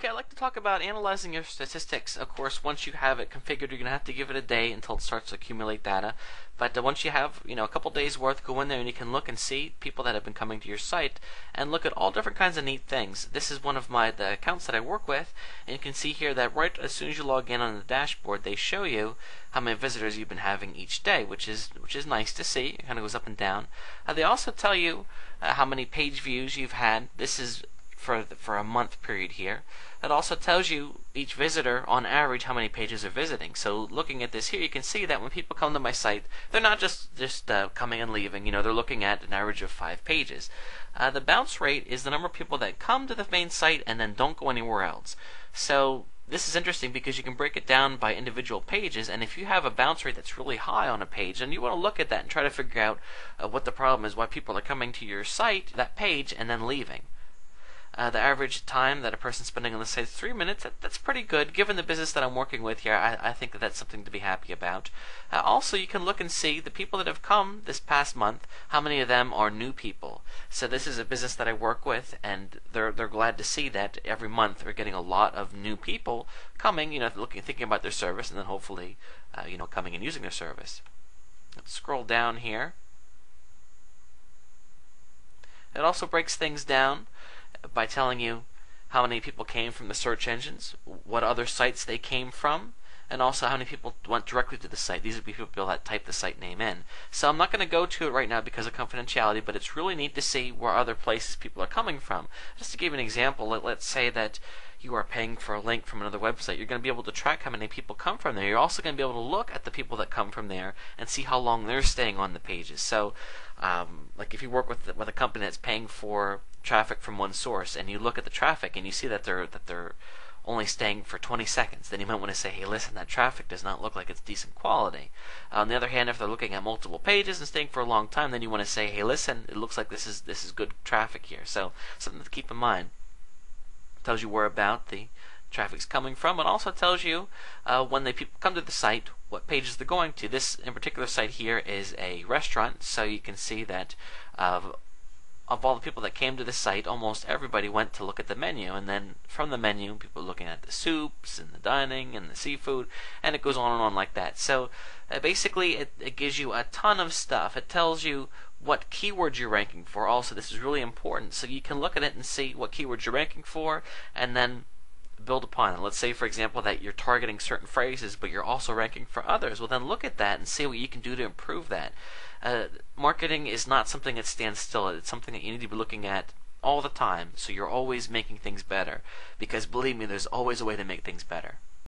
Okay, I'd like to talk about analyzing your statistics. Of course, once you have it configured, you're going to have to give it a day until it starts to accumulate data. But once you have, a couple days worth, go in there and you can look and see people that have been coming to your site and look at all different kinds of neat things. This is one of the accounts that I work with, and you can see here that right as soon as you log in on the dashboard, they show you how many visitors you've been having each day, which is nice to see. It kind of goes up and down. They also tell you how many page views you've had. This is for a month period here. It also tells you each visitor on average how many pages they're visiting. So looking at this here, you can see that when people come to my site, they're not just coming and leaving. They're looking at an average of 5 pages. The bounce rate is the number of people that come to the main site and then don't go anywhere else. So this is interesting because you can break it down by individual pages, and if you have a bounce rate that's really high on a page, then you want to look at that and try to figure out what the problem is, why people are coming to your site, that page, and then leaving. The average time that a person's spending on the site is 3 minutes. That's pretty good. Given the business that I'm working with here, I think that's something to be happy about. Also, you can look and see the people that have come this past month, how many of them are new people. So this is a business that I work with, and they're glad to see that every month we're getting a lot of new people coming, thinking about their service, and then hopefully, coming and using their service. Let's scroll down here. It also breaks things down by telling you how many people came from the search engines, what other sites they came from, and also how many people went directly to the site. These would be people that type the site name in. So I'm not going to go to it right now because of confidentiality, but it's really neat to see where other places people are coming from. Just to give you an example, let's say that you are paying for a link from another website. You're going to be able to track how many people come from there. You're also going to be able to look at the people that come from there and see how long they're staying on the pages. So like if you work with a company that's paying for traffic from one source, and you look at the traffic and you see that they're only staying for 20 seconds, then you might want to say, hey, listen, that traffic does not look like it's decent quality. On the other hand, if they're looking at multiple pages and staying for a long time, then you want to say, hey, listen, it looks like this is good traffic here. So something to keep in mind. It tells you where about the traffic's coming from. It also tells you when the people come to the site, what pages they're going to. This in particular site here is a restaurant, so you can see that of all the people that came to the site, almost everybody went to look at the menu, and then from the menu, people are looking at the soups and the dining and the seafood, and it goes on and on like that. So basically, it gives you a ton of stuff. It tells you what keywords you're ranking for. Also, this is really important, so you can look at it and see what keywords you're ranking for, and then build upon it. Let's say, for example, that you're targeting certain phrases, but you're also ranking for others. Well, then look at that and see what you can do to improve that. Marketing is not something that stands still. It's something that you need to be looking at all the time, so you're always making things better. Because believe me, there's always a way to make things better.